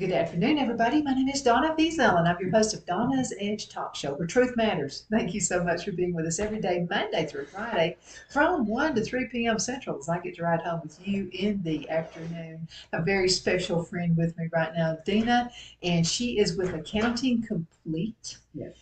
Good afternoon, everybody. My name is Donna Fiesel, and I'm your host of Donna's Edge Talk Show, where truth matters. Thank you so much for being with us every day, Monday through Friday, from 1 to 3 p.m. Central, as I get to ride home with you in the afternoon. A very special friend with me right now, Deana, and she is with Accounting Complete. Yes,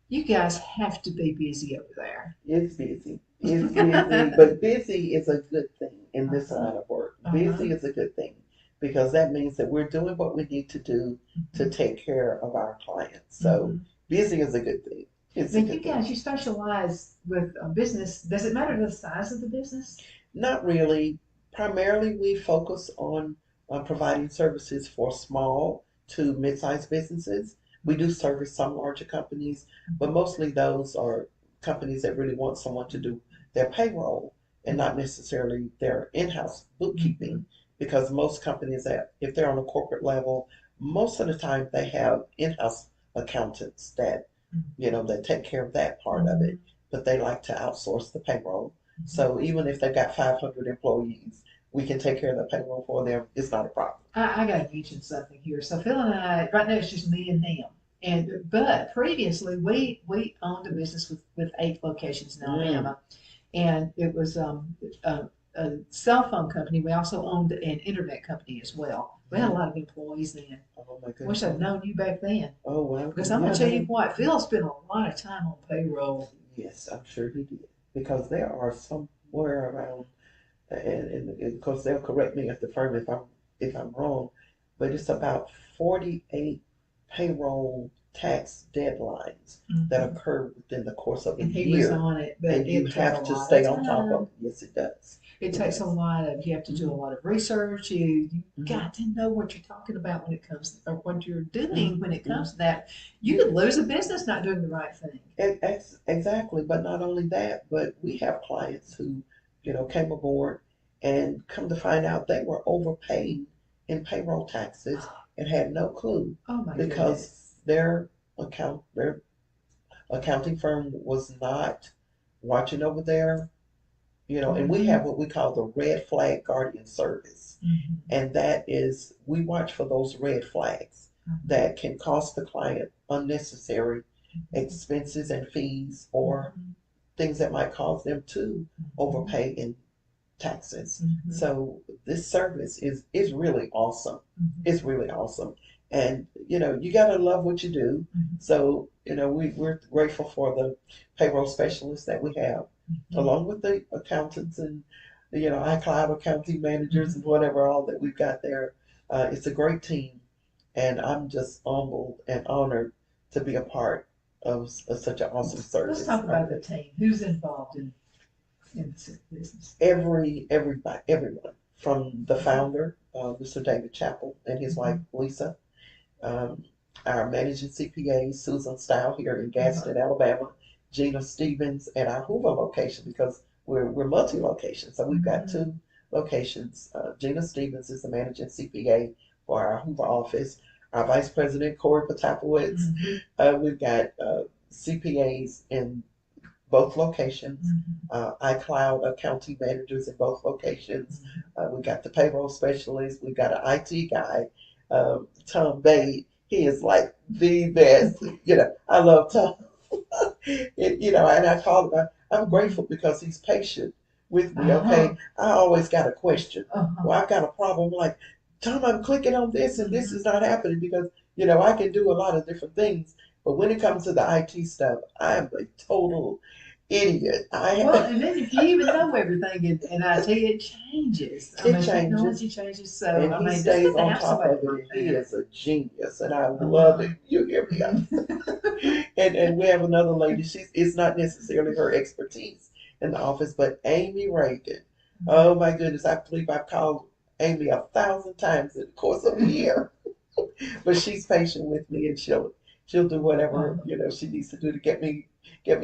You guys have to be busy over there. it's busy. It's busy, but busy is a good thing in this line of work. Uh-huh. Busy is a good thing because that means that we're doing what we need to do to take care of our clients. So Mhm. busy is a good thing. It's Now, a you good thing. guys, you specialize with business. Does it matter the size of the business? Not really. Primarily, we focus on providing services for small to mid-sized businesses. We do service some larger companies, but mostly those are companies that really want someone to do their payroll and not necessarily their in-house bookkeeping. Because most companies that, if they're on a corporate level, most of the time they have in-house accountants that, that take care of that part of it, but they like to outsource the payroll. So even if they've got 500 employees, we can take care of the payroll for them. It's not a problem. I got to mention something here. So Phil and I, right now it's just me and him. But previously we owned a business with 8 locations in Mm. Alabama, and it was a cell phone company. We also owned an internet company as well. We had a lot of employees then. Oh my Wish goodness. I'd known you back then. Oh wow. Because I'm Yeah, gonna tell you no. what, Phil spent a lot of time on payroll. Yes, I'm sure he did. Because there are somewhere around, and of course they'll correct me at the firm if I'm wrong, but it's about 48 payroll tax deadlines that Mhm. occur within the course of a And he was year, on it, but and you it took a have to lot stay of on top of time. it. Yes, it does. It It takes a does. lot of, you have to do a Hmm. lot of research. You Hmm. got to know what you're talking about when it comes, or what you're doing when it Hmm. comes to that. You could lose a business not doing the right thing. Exactly, but not only that, but we have clients who, came aboard and come to find out they were overpaid in payroll taxes and had no clue Oh my because goodness. their accounting firm was not watching over and we Mm-hmm. have what we call the red flag guardian service. Mm-hmm. And that is, we watch for those red flags that can cost the client unnecessary expenses and fees or Mm-hmm. things that might cause them to Mm-hmm. overpay in taxes. Mm-hmm. So this service is really awesome. It's Mm-hmm. really awesome. And you gotta love what you do. So, we're grateful for the payroll specialists that we have, Mm-hmm. along with the accountants and iCloud accounting managers and Mm-hmm. whatever all that we've got there. It's a great team, and I'm just humbled and honored to be a part of such an awesome Let's service. talk I about the really, team. Who's involved in the business? everybody, everyone from the founder, Mr. David Chappell, and his wife Lisa, um, our managing CPA Susan Style here in Uh-huh. Gadsden, Alabama, Gina Stevens at our Hoover location because we're multi-location, so we've got Mm-hmm. 2 locations. Gina Stevens is the managing CPA for our Hoover office. Our Vice President Corey Potapowicz. Mm-hmm. We've got CPAs in both locations. Mm-hmm. iCloud accounting managers in both locations. We got the payroll specialist. We got an IT guy, Tom Bate. He is like the best. I love Tom. And I call him. I'm grateful because he's patient with me. Uh-huh. Okay, I always got a question. Uh-huh. Well, I've got a problem. Like, Tom, I'm clicking on this and this Mm-hmm. is not happening because I can do a lot of different things. But when it comes to the IT stuff, I am a total idiot. Well, and then if you even know everything in IT, it changes. I It mean, changes, technology changes. So, and I he mean, it's stays good to on have top somebody of it, like and he that. is a genius, and I love Uh-huh. it. You hear me? Mm-hmm. And we have another lady. It's not necessarily her expertise in the office, but Amy Reagan. Oh my goodness, I believe I've called Amy 1,000 times in the course of a year. But she's patient with me, and she'll do whatever Uh-huh. she needs to do to get me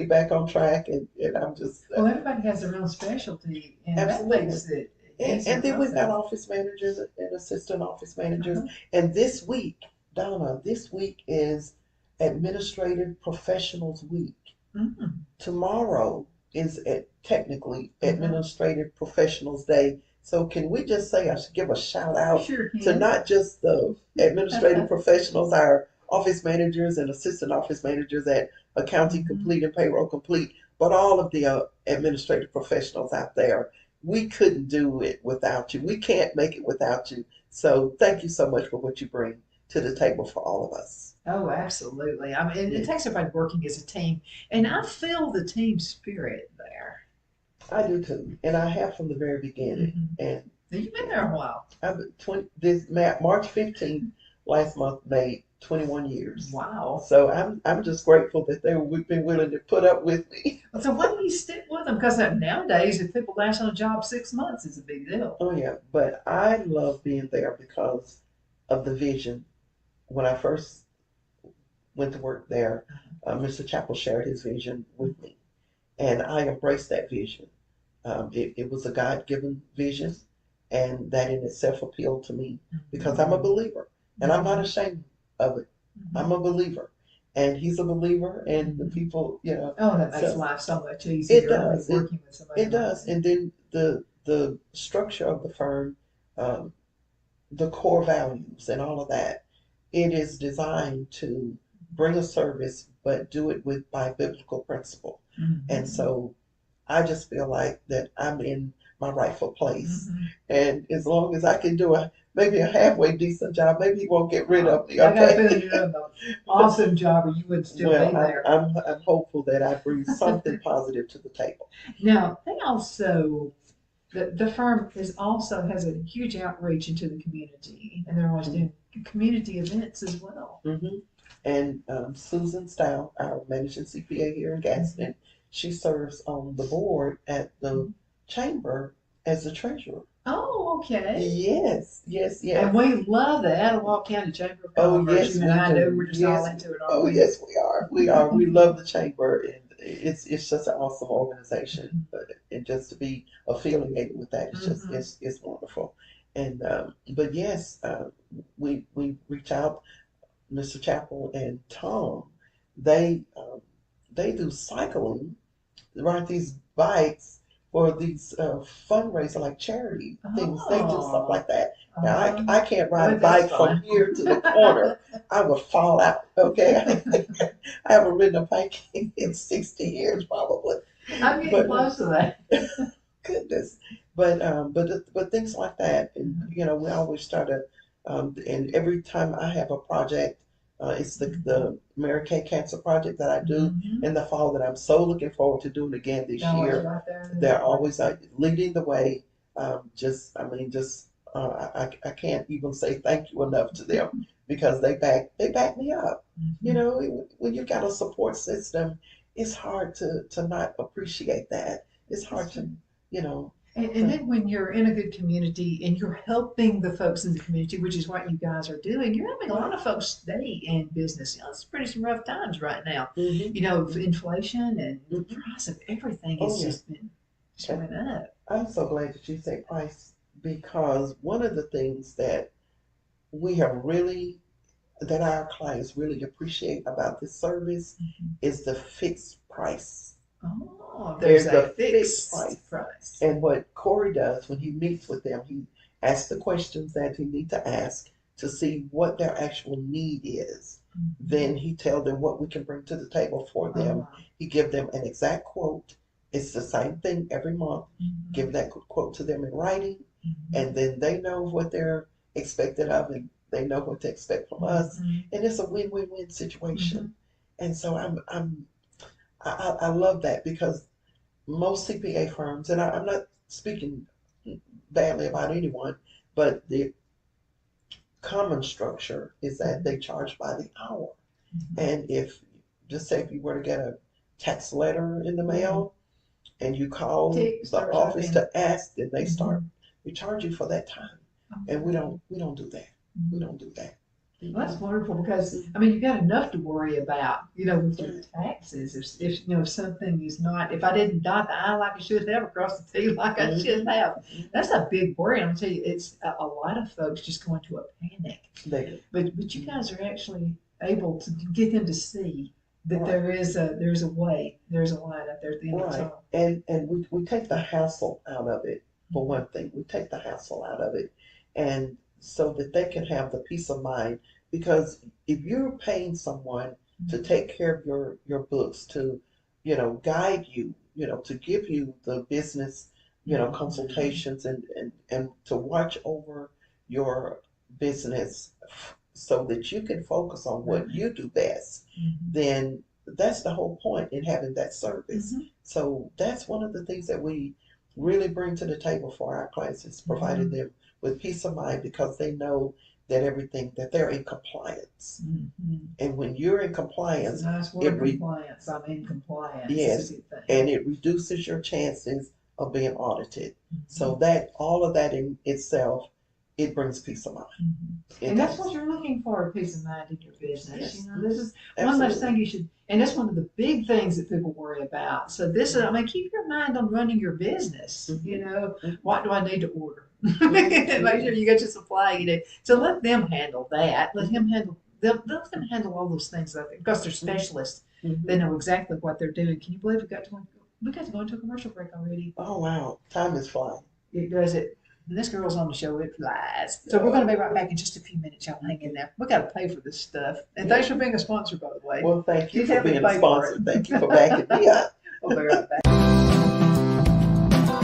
back on track, and I'm just Well, everybody has their own specialty, and that absolutely. makes it And easier then we've got process. office managers and assistant office managers. Uh-huh. And this week, Donna, this week is Administrative Professionals Week. Mm-hmm. Tomorrow is technically Uh-huh. Administrative Professionals Day So can we just say I should give a shout You out sure to can. not just the administrative professionals, our office managers and assistant office managers at Accounting Mhm. Complete and Payroll Complete, but all of the administrative professionals out there. We couldn't do it without you. We can't make it without you. So thank you so much for what you bring to the table for all of us. Oh, absolutely. I mean, it Yeah. takes everybody working as a team, and I feel the team spirit there. I do too, and I have from the very beginning. Hmm. And Now, you've been yeah, there a while. I've been 20 March 15th last month made 21 years. Wow. So I'm just grateful that they've been willing to put up with me. So why do you stick with them? Because nowadays, if people last on a job 6 months, it's a big deal. Oh yeah, but I love being there because of the vision. When I first went to work there, Mr. Chappell shared his vision with me, and I embraced that vision. It was a God given vision, and that in itself appealed to me because I'm a believer and I'm not Mhm. ashamed of it. I'm Mhm. a believer, and he's a believer, and the Mhm. people, Oh, that makes so life so much it easier. I mean, does. It working with somebody it like does. that. And then the structure of the firm, um, the core values, and all of that, it is designed to bring a service, but do it with by biblical principle. And Hmm. so I just feel like that I'm in my rightful place. Hmm. And as long as I can do maybe a halfway decent job, maybe he won't get rid of me, I got a okay? feeling you're doing an awesome job, or you would still Well, be there. I'm hopeful that I bring something positive to the table. Now, they also the firm is also has a huge outreach into the community, and they're always doing community events as well. Hmm. And Susan Stout, our managing CPA here in Mhm. Gaston, she serves on the board at the chamber as the treasurer. Oh, okay. Yes, yes, And yes. we love the Etowah County Chamber of Oh, Commerce. yes, You and we I know do. we're just all Yes. into it, aren't Oh, we? yes, we are. We are. We love the chamber, and it's just an awesome organization. And just to be affiliated with that, Hmm. it's wonderful. And but yes, we reach out, Mr. Chappell and Tom. They they do cycling, ride these bikes for these fundraiser like charity things. They do stuff Oh, like that. Now uh-huh. I can't I ride a bet that's bike from fun. here to the corner. I would fall out. Okay, I haven't ridden a bike in 60 years probably. I'm getting But close to that. goodness, but things like that, and we always try to, and every time I have a project, it's the Mary Kay Cancer Project that I do Hmm. in the fall that I'm so looking forward to doing again this Always year. right there in the They're middle of always leading the way. Just I mean, just I can't even say thank you enough to them because they back me up. it. Hmm. When you've got a support system, it's hard to not appreciate that. It's That's hard true. you know, And to, then when you're in a good community and you're helping the folks in the community, which is what you guys are doing, you're having a lot right. of folks stay in business. It's pretty some rough times right now. Hmm. Inflation and the Hmm. price of everything Oh has yeah. just And went up. I'm so glad that you say price because one of the things that we have really that our clients really appreciate about this service Mhm. is the fixed price. Oh, there's There's a a fixed fixed price. price. And what Corey does when he meets with them, he asks the questions that he need to ask to see what their actual need is. Mhm. Then he tell them what we can bring to the table for them. Oh, He give them an exact quote. It's the same thing every month. mhm. Give that quote to them in writing, Mhm. and then they know what they're expected of, and they know what to expect from us. Mhm. And it's a win-win-win Mhm. situation. And so I love that because most CPA firms, and I'm not speaking badly about anyone, but the common structure is that Mhm. they charge by the hour. Mhm. And if, just say if you were to get a tax letter in the Mhm. mail and you call Tick the starts right office then. to ask, then Mhm. they charge you for that time. And Okay. we don't do that. We Mhm. don't do that. Well, Mm-mm. that's wonderful because Mm-mm. I mean you've got enough to worry about, with your Right. taxes. If something is not, if I didn't dot the I like I should have, across the T like I should Mm-hmm. have, Mm-hmm. that's a big worry. I'm gonna tell you, it's a lot of folks just go into a panic. They do. But you Mm-hmm. guys are actually able to get them to see that Right. there's a way, there's a light up there at the end of the Right. tunnel. And we take the hassle out of it. for one thing. We take the hassle out of it, and so that they can have the peace of mind. Because if you're paying someone to take care of your books, to guide you, to give you the business, consultations, and to watch over your business so that you can focus on what you do best, then that's the whole point in having that service. So that's one of the things that we really bring to the table for our clients, is providing them with peace of mind, because they know that everything, that they're in compliance. And when you're in compliance, it's a nice word, compliance. I'm in compliance. Yes, and it reduces your chances of being audited. So that all of that in itself, it brings peace of mind. And that's what you're looking for, peace of mind in your business. Yes. This is Absolutely. one less thing you should, and that's one of the big things that people worry about. So this is, keep your mind on running your business. What do I need to order? Make sure you get your supply. So let them handle that. Let him handle. Let them handle all those things, I think, because they're specialists. They know exactly what they're doing. Can you believe we got to go into a commercial break already? Oh wow, time is flying. It does it. And this girl's on the show, it flies. So we're going to be right back in just a few minutes. Y'all hang in there. We got to pay for this stuff. And thanks for being a sponsor, by the way. Well, thank you for being a sponsor. Thank you for backing me up. We'll be right back.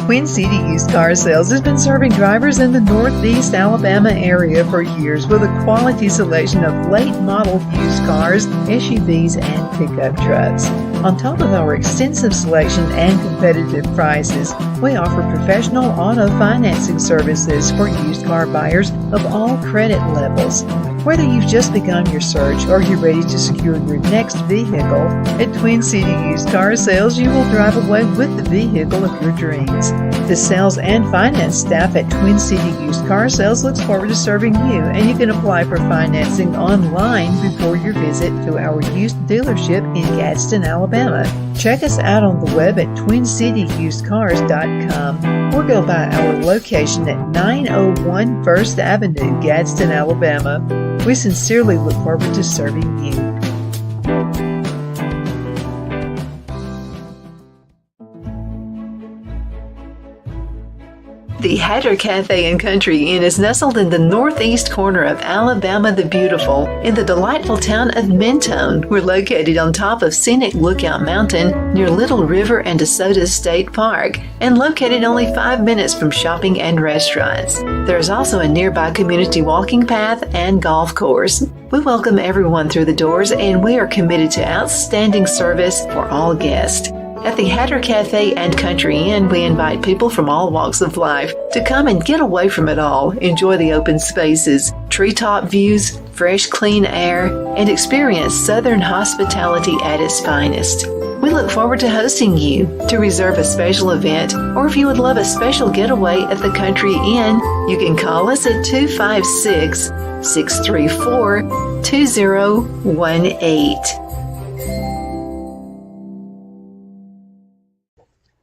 Twin City Used Car Sales has been serving drivers in the Northeast Alabama area for years with a quality selection of late model used cars, SUVs, and pickup trucks. On top of our extensive selection and competitive prices, we offer professional auto financing services for used car buyers of all credit levels. Whether you've just begun your search or you're ready to secure your next vehicle, at Twin City Used Car Sales, you will drive away with the vehicle of your dreams. The sales and finance staff at Twin City Used Car Sales looks forward to serving you, and you can apply for financing online before your visit to our used dealership in Gadsden, Alabama. Check us out on the web at twincityusedcars.com or go by our location at 901 First Avenue, Gadsden, Alabama. We sincerely look forward to serving you. The Hatter Cafe and Country Inn is nestled in the northeast corner of Alabama the Beautiful in the delightful town of Mentone. We're located on top of scenic Lookout Mountain near Little River and DeSoto State Park, and located only 5 minutes from shopping and restaurants. There is also a nearby community walking path and golf course. We welcome everyone through the doors, and we are committed to outstanding service for all guests. At the Hatter Cafe and Country Inn, we invite people from all walks of life to come and get away from it all, enjoy the open spaces, treetop views, fresh, clean air, and experience Southern hospitality at its finest. We look forward to hosting you. To reserve a special event, or if you would love a special getaway at the Country Inn, you can call us at 256-634-2018.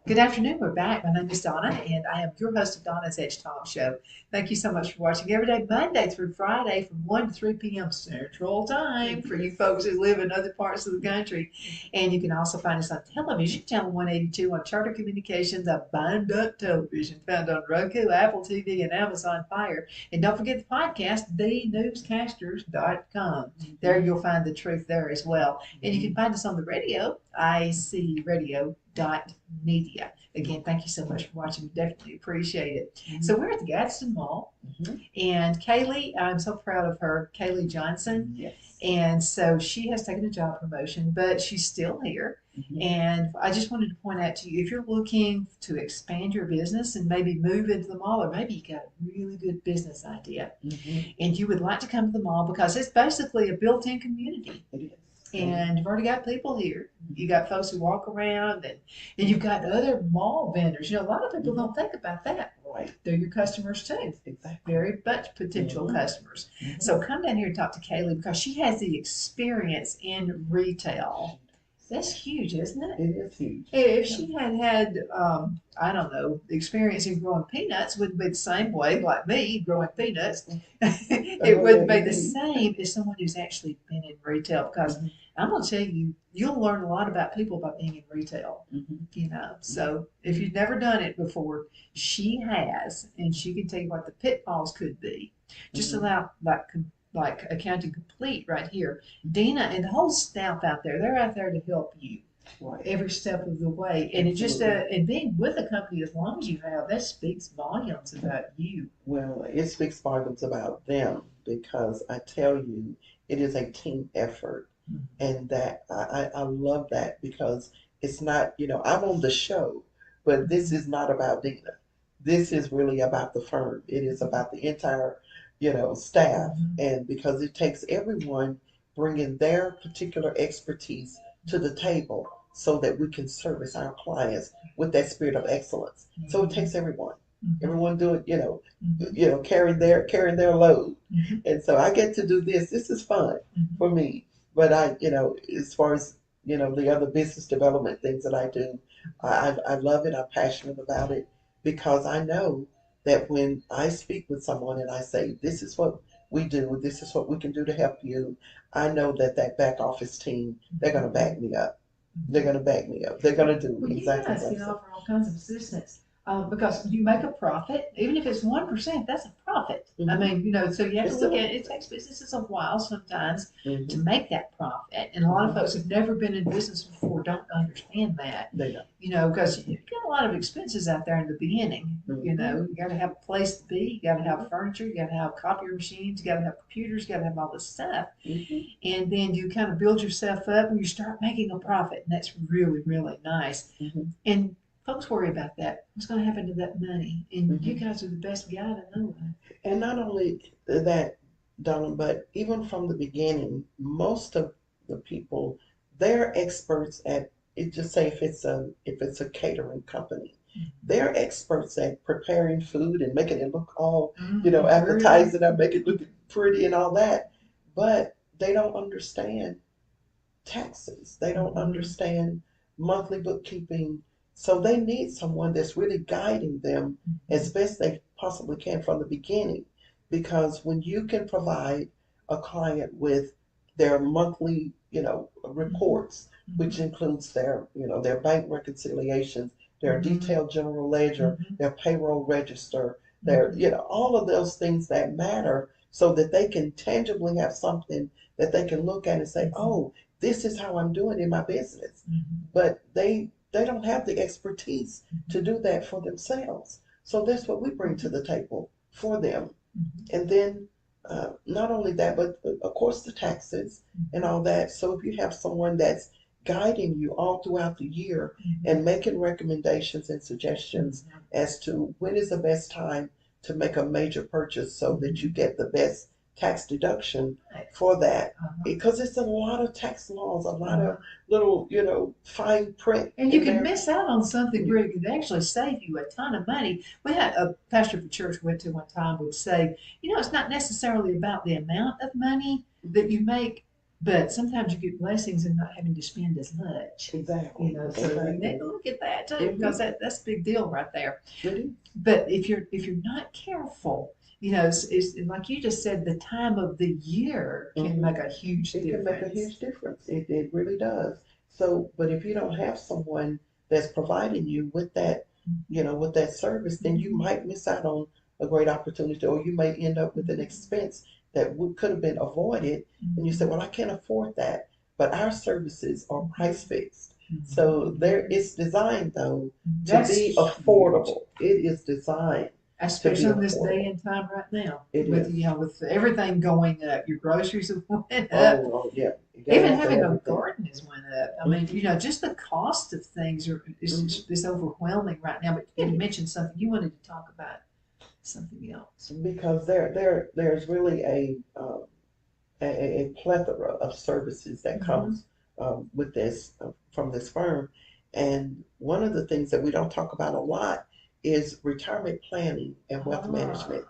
Good afternoon. We're back. My name is Donna, and I am your host of Donna's Edge Talk Show. Thank you so much for watching every day, Monday through Friday, from 1 to 3 p.m. Central Time for you folks who live in other parts of the country. And you can also find us on television, channel 182 on Charter Communications, a bind-up television found on Roku, Apple TV, and Amazon Fire. And don't forget the podcast, thenewscasters.com. There you'll find the truth there as well. And you can find us on the radio, icradio.media. Again, thank you so much for watching. We definitely appreciate it. So we're at the Gadsden Mall, and Kaylee, I'm so proud of her, Kaylee Johnson. Yes. And so she has taken a job promotion, but she's still here. And I just wanted to point out to you, if you're looking to expand your business and maybe move into the mall, or maybe you got a really good business idea and you would like to come to the mall, because it's basically a built-in community. It is. And you've already got people here. You got folks who walk around, and you've got other mall vendors. A lot of people don't think about that. Right. They're your customers too. Exactly. Very much potential customers. So come down here and talk to Kaylee, because she has the experience in retail. That's huge, isn't it? It is huge. If she had had, I don't know, experience in growing peanuts, would be the same way, like me growing peanuts. It Oh, yeah, wouldn't be the indeed. same as someone who's actually been in retail. Because Mhm, I'm going to tell you, you'll learn a lot about people by being in retail. mhm, So if you've never done it before, she has, and she can tell you what the pitfalls could be. Just mhm. allow like accounting complete right here. Deana and the whole staff out there, they're out there to help you Right. every step of the way. And it just Absolutely. and being with a company as long as you have, that speaks volumes about you. Well, it speaks volumes about them because I tell you, it is a team effort. And that I love that because it's not, I'm on the show, but this is not about Dina. This is really about the firm. It is about the entire, staff. Mhm. And because it takes everyone bringing their particular expertise to the table so that we can service our clients with that spirit of excellence. So it takes everyone. Mhm. Everyone doing, Mhm. carrying their load. Mhm. And so I get to do this. This is fun Mhm. for me. But as far as, the other business development things that I do, I love it. I'm passionate about it because I know that when I speak with someone and I say, this is what we do, this is what we can do to help you, I know that that back office team, they're going to back me up. They're going to back me up. They're going to do Well, you exactly guys what I can say. offer all kinds of assistance because you make a profit, even if it's 1%. That's a profit. I Hmm. mean, so you have to It's look at still, it. It takes businesses a while sometimes to hmm make that profit, and a lot of hmm folks have never been in business before don't understand that. they know. Because you've got a lot of expenses out there in the beginning. Hmm You got to have a place to be, you got to hmm have furniture, you got to have copier machines, you got to have computers, you got to have all this stuff, hmm and then you kind of build yourself up and you start making a profit, and that's really, really nice. hmm And folks worry about that. What's going to happen to that money? And you hmm guys are the best guy to know And not only that, Donna, but even from the beginning, most of the people, they're experts at it. Just say if it's a catering company, they're experts at preparing food and making it look all, that. Pretty. appetizing and make it look pretty and all that. But they don't understand taxes. They don't Mhm. understand monthly bookkeeping. So they need someone that's really guiding them as best they possibly can from the beginning. Because when you can provide a client with their monthly, Mhm. reports, which Mhm. includes their bank reconciliations, their Mhm. detailed general ledger, Mhm. their payroll register, their, Mhm. all of those things that matter so that they can tangibly have something that they can look at and say, Mhm. oh, this is how I'm doing in my business. Mhm. But they don't have the expertise to Mhm. do that for themselves. So that's what we bring to the table for them. Mhm. And then not only that, but of course the taxes and Mhm. all that. So if you have someone that's guiding you all throughout the year Mhm. and making recommendations and suggestions Mhm. as to when is the best time to make a major purchase so that you Mhm. get the best tax deduction Right. for that. Uh-huh. Because it's a lot of tax laws, a lot of Uh-huh. little, fine print And you in could there. miss out on something You, where it could actually save you a ton of money. We had a pastor of a church we went to one time would say, it's not necessarily about the amount of money that you make, but sometimes you get blessings in not having to spend as much. exactly, So you need exactly. to look at that too, Mm-hmm. because that's a big deal right there. It is. But if you're not careful, it's like you just said, the time of the year can Mm-hmm. make a huge It can make a difference. huge difference. It really does. So, but if you don't have someone that's providing you with that, with that service, then you Mhm. might miss out on a great opportunity, or you may end up with an expense that could have been avoided. And you say, Mhm. well, I can't afford that. But our services are price fixed. So there, Mhm. it's designed though to That's be huge, affordable. It is designed to be especially in this day affordable. and time right now, It with is. with everything going up. Your groceries have went up. Oh yeah. You gotta Even have having a everything. garden has went up. I mean, Hmm just the cost of things hmm is overwhelming right now. But It you is. mentioned something you wanted to talk about, something else. Because there's really a plethora of services that Mm-hmm. comes with this from this firm, and one of the things that we don't talk about a lot is retirement planning and wealth Ah, management.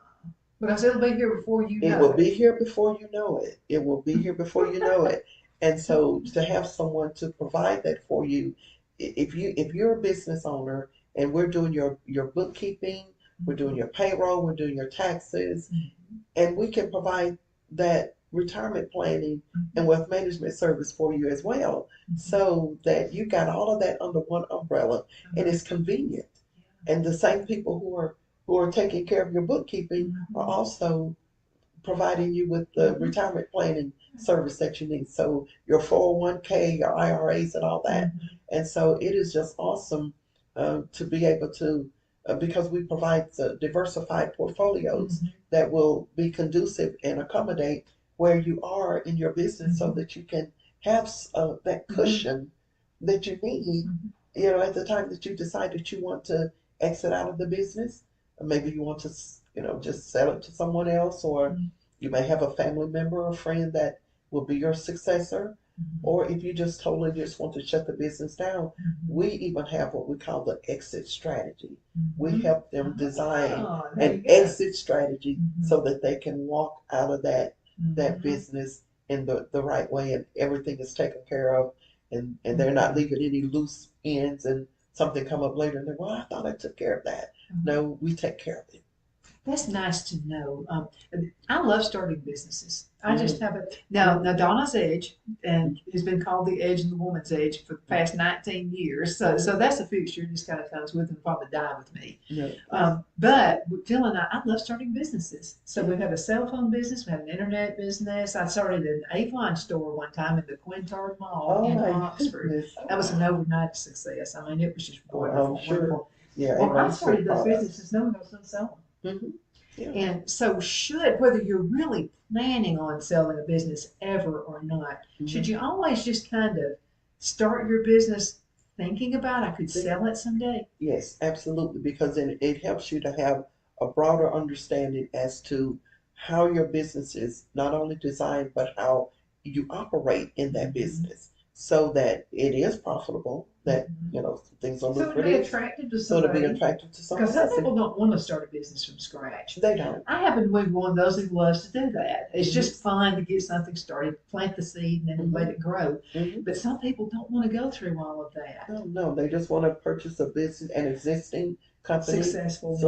because it'll be here before you It know will it. be here before you know it. It will be here before you know it. And so to have someone to provide that for you, if you're a business owner and we're doing your bookkeeping, we're doing your payroll, we're doing your taxes, and we can provide that retirement planning and wealth management service for you as well, so that you got all of that under one umbrella and it's convenient. And the same people who are taking care of your bookkeeping are also providing you with the retirement planning service that you need. So your 401k, your IRAs, and all that. And so it is just awesome to be able to, because we provide the diversified portfolios that will be conducive and accommodate where you are in your business, so that you can have that cushion that you need, at the time that you decide that you want to exit out of the business. Maybe you want to, just sell it to someone else, or you may have a family member or friend that will be your successor. Or if you just totally just want to shut the business down, we even have what we call the exit strategy. We help them design an exit strategy so that they can walk out of that business in the right way, and everything is taken care of, and they're not leaving any loose ends, and something come up later and they're, well, I thought I took care of that. No, we take care of it. That's nice to know. I love starting businesses. I just have it now. Donna's Edge, and has been called the Edge and the Woman's Edge for the past 19 years. So that's a fixture. Just kind of comes with and probably die with me. But Phil and I love starting businesses. So we have a cell phone business. We have an internet business. I started an Avon store one time at the Quintard Mall in Oxford. That was an overnight success. I mean, it was just wonderful. Wonderful. Yeah. Well, I started those businesses knowing I was going to sell them. And so whether you're really planning on selling a business ever or not, should you always just kind of start your business thinking about, I could sell it someday? Yes, absolutely, because then it helps you to have a broader understanding as to how your business is not only designed, but how you operate in that business, so that it is profitable, that things are lucrative, so to be attractive to somebody. Because some people don't want to start a business from scratch. They don't. I happen to be one of those who loves to do that. It's just fun to get something started, plant the seed, and then let it grow. But some people don't want to go through all of that. No, they just want to purchase a business, an existing company, successful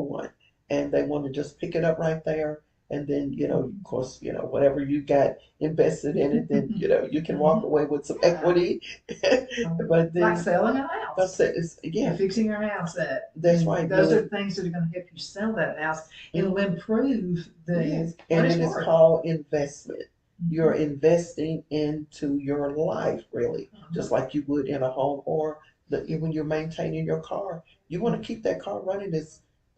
one, and they want to just pick it up right there. And then, of course, whatever you got invested in it, then, you can walk away with some equity. But then, like selling a house. Fixing your house up. That's right. Those are the things that are going to help you sell that house. It'll improve the and it is called investment. You're investing into your life, really, just like you would in a home, or when you're maintaining your car. You want to keep that car running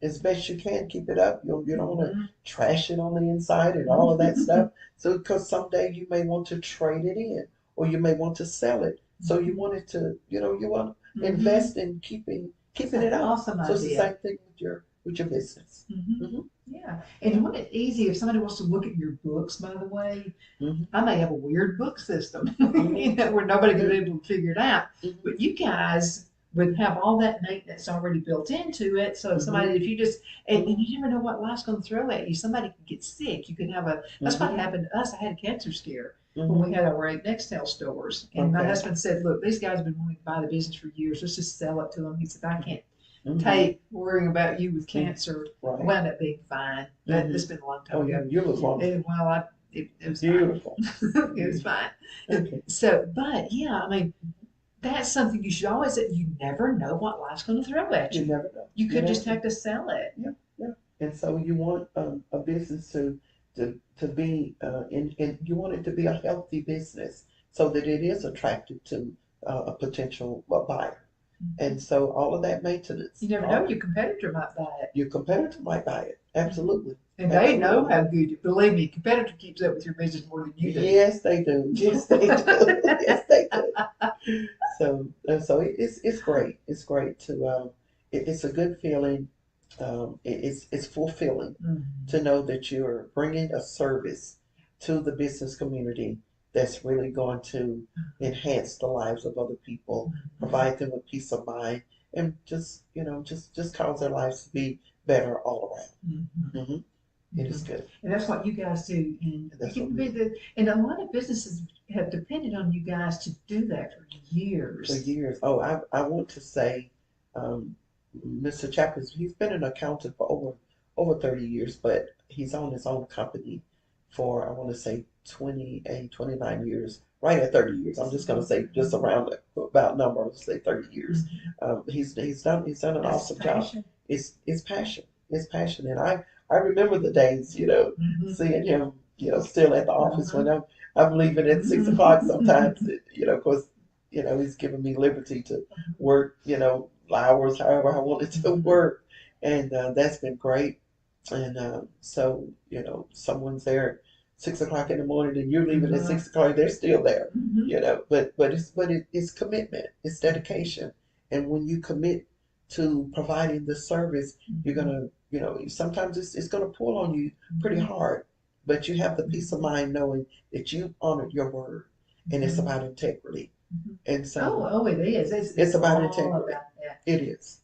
as best you can, keep it up. You don't want to trash it on the inside and all of that stuff. So, because someday you may want to trade it in, or you may want to sell it. So you want it to, you want to invest in keeping it up. Awesome idea. So it's the same thing with your business. Yeah, and you want it easy. If somebody wants to look at your books, by the way, I may have a weird book system, where nobody could be able to figure it out. But you guys would have all that maintenance already built into it. So if somebody, if you just, and you never know what life's going to throw at you. Somebody can get sick. You can have that's what happened to us. I had a cancer scare when we had our Egg Nextel stores. And my husband said, look, these guys have been wanting to buy the business for years. Let's just sell it to them. He said, I can't take worrying about you with cancer. Right. Wound up being fine. That's been a long time ago. You look wonderful. Well, it was beautiful. It was fine. So, but yeah, I mean, that's something you should always say. You never know what life's going to throw at you. You never know. You could just have to sell it. Yeah. And so you want a business to be you want it to be a healthy business, so that it is attractive to a potential buyer. And so all of that maintenance. You never know. Your competitor might buy it. Your competitor might buy it. Absolutely. And they know how good. Believe me, competitor keeps up with your business more than you do. Yes, they do. Yes, they do. Yes, they do. So it's great. It's great to. It's a good feeling. It's fulfilling to know that you're bringing a service to the business community that's really going to enhance the lives of other people, provide them with peace of mind, and just cause their lives to be better all around. It is good. And that's what you guys do. And That's you what can we be and a lot of businesses have depended on you guys to do that for for years. years. Oh, I want to say, um, Mr. Chappers, he's been an accountant for over 30 years, but he's owned his own company for I want to say 28, 29 years, right at 30 years. I'm just going to say just around about number, I'll say 30 years. He's done an That's awesome job. passion. It's passion. It's passion, and I remember the days, seeing him, still at the office when I'm leaving at 6 o'clock sometimes. Of course, he's given me liberty to work, hours however I wanted to work, and that's been great. And so, someone's there at 6 o'clock in the morning, and you're leaving at 6 o'clock. They're still there, But it's commitment, it's dedication, and when you commit to providing the service, you're gonna, sometimes it's gonna pull on you pretty hard, but you have the peace of mind knowing that you honored your word, and it's about integrity. And so It is. it's about all integrity. about that. It is.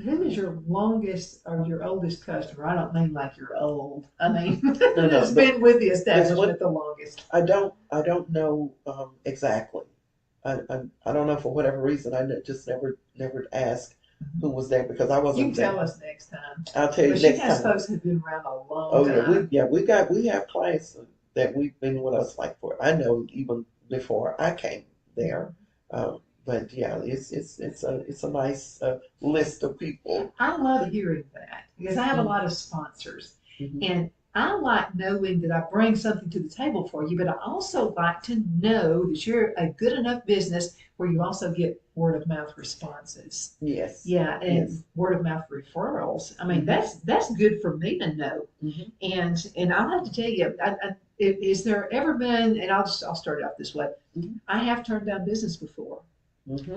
Who is your longest or your oldest customer? I don't mean like you're old. I mean, No, who's been with the establishment the longest? I don't know exactly. I don't know, for whatever reason. Just never asked who was there because I You wasn't can there. tell us next time. I'll tell you But she next has time. folks who've been around a long Oh time. we have clients that we've been with us like for, I know, even before I came there. But yeah, it's a nice list of people. I love hearing that because I have a lot of sponsors, and I like knowing that I bring something to the table for you, but I also like to know that you're a good enough business where you also get word of mouth responses. Yes. Yeah, and Yes. word of mouth referrals. I mean, that's good for me to know. And I'll have to tell you, is there ever been? And I'll start out this way. I have turned down business before.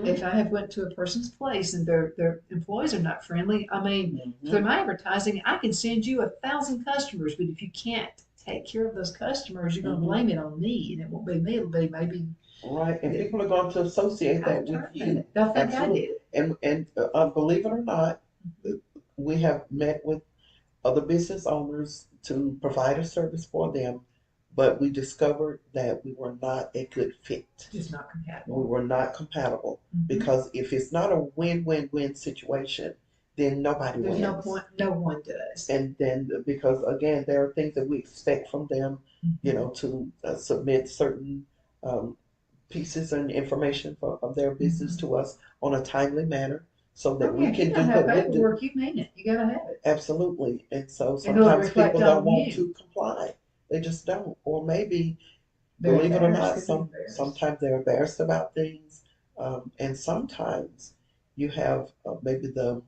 If I have went to a person's place and their employees are not friendly, I mean, through my advertising, I can send you 1,000 customers, but if you can't take care of those customers, you're going to blame it on me, and it won't be me. It'll be maybe Right, and people are going to associate that with you. They'll think Absolutely. I did. And believe it or not, we have met with other business owners to provide a service for them, but we discovered that we were not a good fit. Just not compatible. We were not compatible because if it's not a win-win-win situation, then nobody There's wins. no point. No one does. And then because again, there are things that we expect from them, to submit certain pieces and information of their business to us on a timely manner so that we can do what we do. Paperwork, you mean it. You gotta have it. Absolutely. And so And it'll sometimes reflect people don't on want you. to comply. They just don't. Or maybe, They're believe it or not, embarrassed, could be embarrassed. sometimes they're embarrassed about things. And sometimes you have maybe the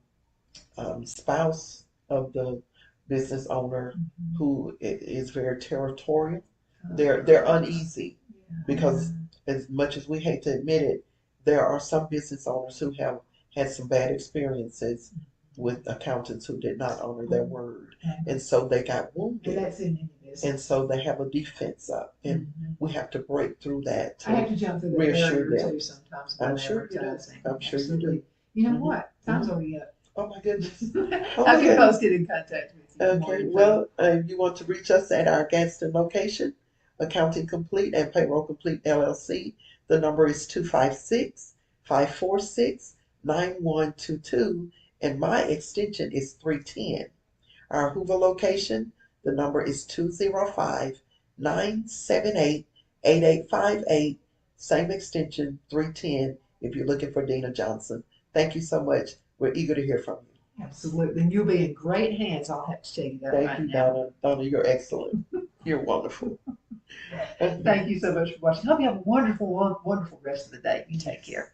spouse of the business owner who is very territorial. They're uneasy because, as much as we hate to admit it, there are some business owners who have had some bad experiences with accountants who did not honor their word, and so they got And wounded, that's in any business. and so they have a defense up, and we have to break through that I have to to jump through that reassure barrier them. too sometimes. I'm by sure you do. advertising. I'm sure you do. Absolutely. You know what? Time's already up. Oh my goodness. How can folks get in contact with you? Okay, well, you want to reach us at our Gadsden location, Accounting Complete and Payroll Complete LLC. The number is 256-546-9122, and my extension is 310. Our Hoover location, the number is 205-978-8858, same extension, 310, if you're looking for Deana Johnson. Thank you so much. We're eager to hear from you. Absolutely. And you'll be in great hands. I'll have to tell you that Thank right you, now. Donna. Donna, you're excellent. You're wonderful. Thank you so much for watching. Hope you have a wonderful rest of the day. You take care.